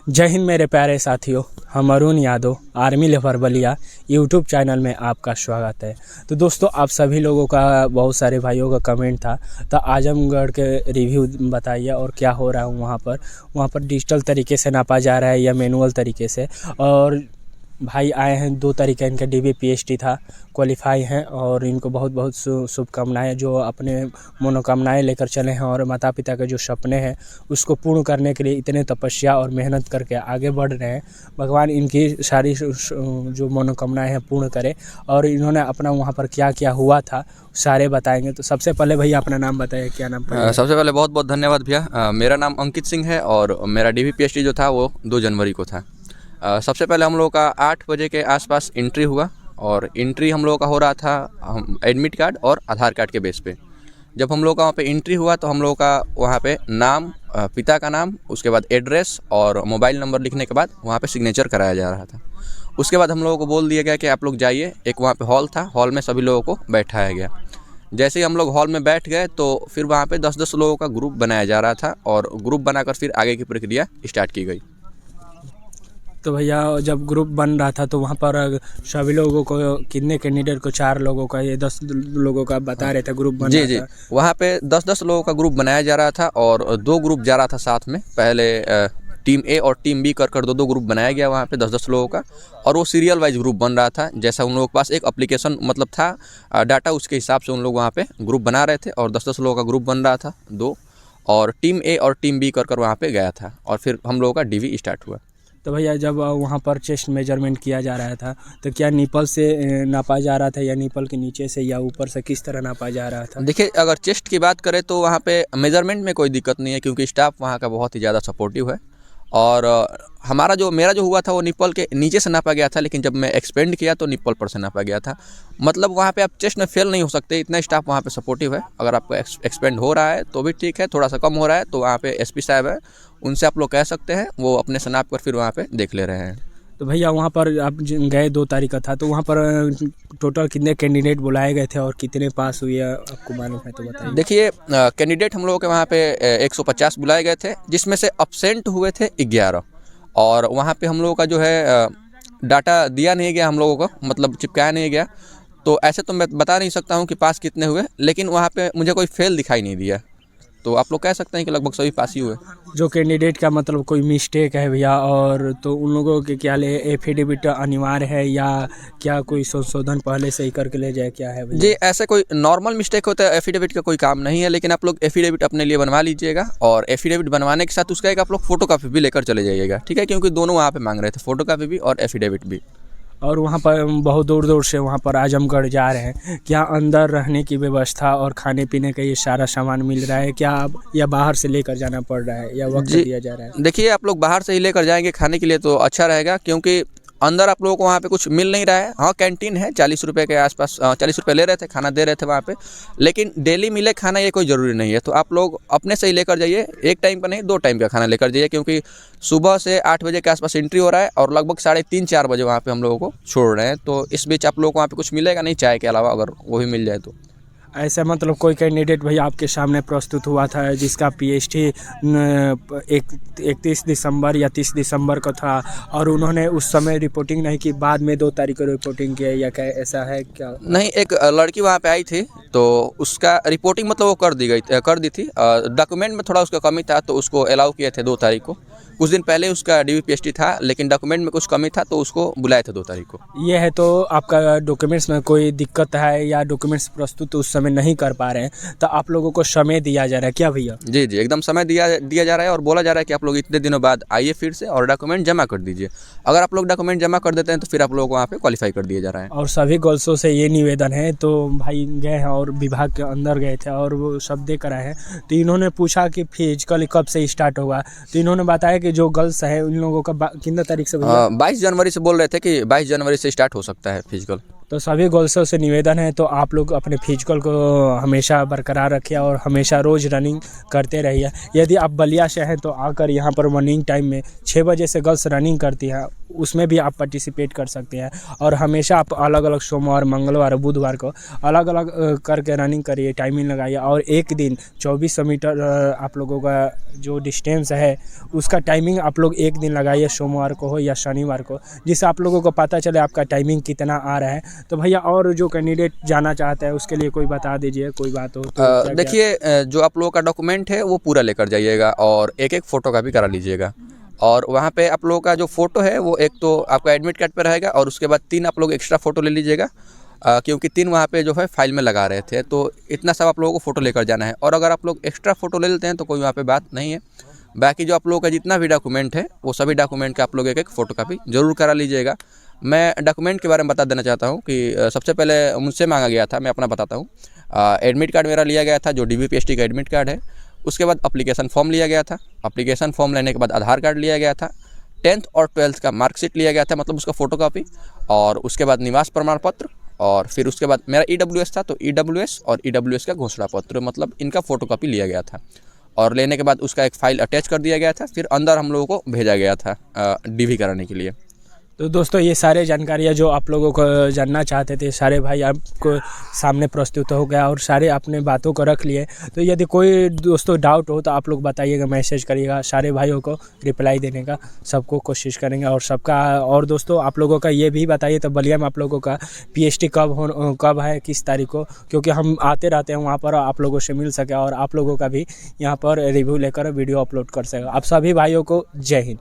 जय हिंद मेरे प्यारे साथियों, हम Arun Yadav army Laffer Ballia YouTube channel में आपका स्वागत है। तो दोस्तों, आप सभी लोगों का, बहुत सारे भाइयों का कमेंट था तो आजमगढ़ के रिव्यू बताइए और क्या हो रहा है वहाँ पर डिजिटल तरीके से नापा जा रहा है या मैनुअल तरीके से। और भाई आए हैं, 2 तरीके इनका DB PhD था, क्वालिफाई हैं और इनको बहुत बहुत शुभकामनाएँ, जो अपने मनोकामनाएं लेकर चले हैं और माता पिता के जो सपने हैं उसको पूर्ण करने के लिए इतने तपस्या और मेहनत करके आगे बढ़ रहे हैं। भगवान इनकी सारी जो मनोकामनाएं हैं पूर्ण करे। और इन्होंने अपना वहाँ पर क्या क्या हुआ था सारे बताएंगे। तो सबसे पहले भैया अपना नाम बताइए, क्या नाम है? सबसे पहले बहुत बहुत धन्यवाद भैया। मेरा नाम अंकित सिंह है और मेरा DB PhD जो था वो 2 जनवरी को था। सबसे पहले हम लोगों का 8 बजे के आसपास एंट्री हुआ और एंट्री हम लोगों का हो रहा था एडमिट कार्ड और आधार कार्ड के बेस पे। जब हम लोग का वहाँ पे एंट्री हुआ तो हम लोगों का वहाँ पे नाम, पिता का नाम, उसके बाद एड्रेस और मोबाइल नंबर लिखने के बाद वहाँ पे सिग्नेचर कराया जा रहा था। उसके बाद हम लोगों को बोल दिया गया कि आप लोग जाइए। एक वहाँ पे हॉल था, हॉल में सभी लोगों को बैठाया गया। जैसे ही हम लोग हॉल में बैठ गए तो फिर वहाँ पे 10-10 लोगों का ग्रुप बनाया जा रहा था और ग्रुप बनाकर फिर आगे की प्रक्रिया स्टार्ट की गई। तो भैया जब ग्रुप बन रहा था तो वहाँ पर सभी लोगों को, कितने कैंडिडेट को? 4 लोगों का, ये 10 लोगों का बता रहे थे ग्रुप बन रहा था। जी, वहाँ पे 10-10 लोगों का ग्रुप बनाया जा रहा था और 2 ग्रुप जा रहा था साथ में। पहले टीम ए और टीम बी कर 2-2 ग्रुप बनाया गया वहाँ पे 10-10 लोगों का, और वो सीरियल वाइज ग्रुप बन रहा था। जैसा उन लोगों के पास एक एप्लीकेशन मतलब था डाटा, उसके हिसाब से उन लोग वहाँ पे ग्रुप बना रहे थे और 10-10 लोगों का ग्रुप बन रहा था 2, और टीम ए और टीम बी कर वहाँ पे गया था और फिर हम लोगों का DV स्टार्ट हुआ। तो भैया जब वहाँ पर चेस्ट मेजरमेंट किया जा रहा था तो क्या निपल से नापा जा रहा था या निपल के नीचे से या ऊपर से, किस तरह नापा जा रहा था? देखिए, अगर चेस्ट की बात करें तो वहाँ पे मेजरमेंट में कोई दिक्कत नहीं है क्योंकि स्टाफ वहाँ का बहुत ही ज़्यादा सपोर्टिव है। और मेरा जो हुआ था वो निप्पल के नीचे से नापा गया था, लेकिन जब मैं एक्सपेंड किया तो निप्पल पर से नापा गया था। मतलब वहाँ पे आप चेस्ट में फेल नहीं हो सकते, इतना स्टाफ वहाँ पे सपोर्टिव है। अगर आपको एक्सपेंड हो रहा है तो भी ठीक है, थोड़ा सा कम हो रहा है तो वहाँ पे SP साहब है, उनसे आप लोग कह सकते हैं, वो अपने से नाप कर फिर वहाँ पे देख ले रहे हैं। तो भैया वहाँ पर आप गए 2 तारीख का था, तो वहाँ पर टोटल कितने कैंडिडेट बुलाए गए थे और कितने पास हुए, आपको मालूम है तो बताइए। देखिए, कैंडिडेट हम लोगों के वहाँ पे 150 बुलाए गए थे, जिसमें से अब्सेंट हुए थे 11। और वहाँ पे हम लोगों का जो है डाटा दिया नहीं गया, हम लोगों को मतलब चिपकाया नहीं गया। तो ऐसे तो मैं बता नहीं सकता हूँ कि पास कितने हुए, लेकिन वहाँ पे मुझे कोई फेल दिखाई नहीं दिया। तो आप लोग कह सकते हैं कि लगभग सभी पास ही हुए। जो कैंडिडेट का मतलब कोई मिस्टेक है भैया, और तो उन लोगों के क्या ले एफिडेविट अनिवार्य है या क्या कोई संशोधन पहले से ही करके ले जाए, क्या है भैया? जी, ऐसे कोई नॉर्मल मिस्टेक होता है, एफिडेविट का कोई काम नहीं है, लेकिन आप लोग एफिडेविट अपने लिए बनवा लीजिएगा और एफिडेविट बनवाने के साथ उसका एक आप लोग फोटोकॉपी भी लेकर चले जाइएगा, ठीक है? क्योंकि दोनों वहाँ पे मांग रहे थे, फोटोकॉपी भी और एफिडेविट भी। और वहाँ पर बहुत दूर दूर से वहाँ पर आजमगढ़ जा रहे हैं, क्या अंदर रहने की व्यवस्था और खाने पीने का ये सारा सामान मिल रहा है क्या, या बाहर से लेकर जाना पड़ रहा है या वक्त दिया जा रहा है? देखिए, आप लोग बाहर से ही लेकर जाएंगे खाने के लिए तो अच्छा रहेगा, क्योंकि अंदर आप लोगों को वहाँ पे कुछ मिल नहीं रहा है। हाँ, कैंटीन है, 40 रुपये के आसपास, 40 रुपये ले रहे थे, खाना दे रहे थे वहाँ पे, लेकिन डेली मिले खाना ये कोई ज़रूरी नहीं है। तो आप लोग अपने से ही लेकर जाइए, एक टाइम का नहीं 2 टाइम का खाना लेकर जाइए, क्योंकि सुबह से 8 बजे के आसपास एंट्री हो रहा है और लगभग 3:30-4 बजे वहाँ पे हम लोगों को छोड़ रहे हैं। तो इस बीच आप लोगों को वहाँ पे कुछ मिलेगा नहीं चाय के अलावा, अगर वो भी मिल जाए तो। ऐसा मतलब कोई कैंडिडेट भैया आपके सामने प्रस्तुत हुआ था जिसका PhD 31 दिसंबर या 30 दिसंबर का था और उन्होंने उस समय रिपोर्टिंग नहीं की, बाद में 2 तारीख को रिपोर्टिंग की, या क्या ऐसा है क्या? नहीं, एक लड़की वहाँ पे आई थी तो उसका रिपोर्टिंग मतलब वो कर दी थी। डॉक्यूमेंट में थोड़ा उसका कमी था तो उसको अलाउ किए थे 2 तारीख को। कुछ दिन पहले उसका DB PhD था, लेकिन डॉक्यूमेंट में कुछ कमी था तो उसको बुलाए थे 2 तारीख को। ये है, तो आपका डॉक्यूमेंट्स में कोई दिक्कत है या डॉक्यूमेंट्स प्रस्तुत उस समय नहीं कर पा रहे हैं तो आप लोगों को समय दिया जा रहा है क्या भैया? जी, एकदम समय दिया जा रहा है और बोला जा रहा है कि आप लोग इतने दिनों बाद आइए फिर से और डॉक्यूमेंट जमा कर दीजिए। अगर आप लोग डॉक्यूमेंट जमा कर देते हैं तो फिर आप लोगों को वहाँ पे क्वालिफाई कर दिया जा रहा है। और सभी गर्ल्सों से ये निवेदन है, तो भाई गए हैं और विभाग के अंदर गए थे और वो सब दे कर आए हैं, तो इन्होंने पूछा कि फिजिकल कब से स्टार्ट होगा, तो इन्होंने बताया कि जो गर्ल्स है उन लोगों का कितना तारीख से? 22 जनवरी से बोल रहे थे कि 22 जनवरी से स्टार्ट हो सकता है फिजिकल। तो सभी गर्ल्सों से निवेदन है तो आप लोग अपने फिजिकल को हमेशा बरकरार रखिए और हमेशा रोज़ रनिंग करते रहिए। यदि आप बलिया से हैं तो आकर यहाँ पर मॉर्निंग टाइम में 6 बजे से गर्ल्स रनिंग करती हैं, उसमें भी आप पार्टिसिपेट कर सकते हैं। और हमेशा आप अलग अलग सोमवार, मंगलवार, बुधवार को अलग अलग करके रनिंग करिए, टाइमिंग लगाइए। और एक दिन 2400 मीटर आप लोगों का जो डिस्टेंस है उसका टाइमिंग आप लोग एक दिन लगाइए, सोमवार को हो या शनिवार को, जिससे आप लोगों को पता चले आपका टाइमिंग कितना आ रहा है। तो भैया और जो कैंडिडेट जाना चाहता है उसके लिए कोई बता दीजिए, कोई बात हो तो। देखिए, जो आप लोगों का डॉक्यूमेंट है वो पूरा लेकर जाइएगा और एक एक फ़ोटोकॉपी करा लीजिएगा। और वहाँ पे आप लोगों का जो फ़ोटो है वो एक तो आपका एडमिट कार्ड पे रहेगा और उसके बाद 3 आप लोग एक्स्ट्रा फ़ोटो ले लीजिएगा, क्योंकि 3 वहाँ पे जो है फाइल में लगा रहे थे, तो इतना सब आप लोगों को फ़ोटो लेकर जाना है। और अगर आप लोग एक्स्ट्रा फ़ोटो ले लेते हैं तो कोई वहाँ पे बात नहीं है। बाकी जो आप लोगों का जितना भी डॉक्यूमेंट है वो सभी डॉक्यूमेंट का आप लोग एक एक फ़ोटोकॉपी ज़रूर करा लीजिएगा। मैं डॉक्यूमेंट के बारे में बता देना चाहता हूँ कि सबसे पहले मुझसे मांगा गया था, मैं अपना बताता हूँ। एडमिट कार्ड मेरा लिया गया था, जो DVPST का एडमिट कार्ड है। उसके बाद एप्लीकेशन फॉर्म लिया गया था। एप्लीकेशन फॉर्म लेने के बाद आधार कार्ड लिया गया था। 10th और 12th का मार्कशीट लिया गया था, मतलब उसका फ़ोटोकॉपी। और उसके बाद निवास प्रमाण पत्र, और फिर उसके बाद मेरा EWS था तो EWS और EWS का घोषणा पत्र, मतलब इनका फ़ोटोकॉपी लिया गया था। और लेने के बाद उसका एक फ़ाइल अटैच कर दिया गया था। फिर अंदर हम लोगों को भेजा गया था DV कराने के लिए। तो दोस्तों ये सारे जानकारियाँ जो आप लोगों को जानना चाहते थे सारे भाई आपको सामने प्रस्तुत हो गया और सारे अपने बातों को रख लिए। तो यदि कोई दोस्तों डाउट हो तो आप लोग बताइएगा, मैसेज करिएगा, सारे भाइयों को रिप्लाई देने का सबको कोशिश करेंगे। और सबका और दोस्तों आप लोगों का ये भी बताइए तो बलिया में आप लोगों का PST कब है, किस तारीख को, क्योंकि हम आते रहते हैं वहाँ पर, आप लोगों से मिल सके और आप लोगों का भी यहाँ पर रिव्यू लेकर वीडियो अपलोड कर सके। आप सभी भाइयों को जय हिंद।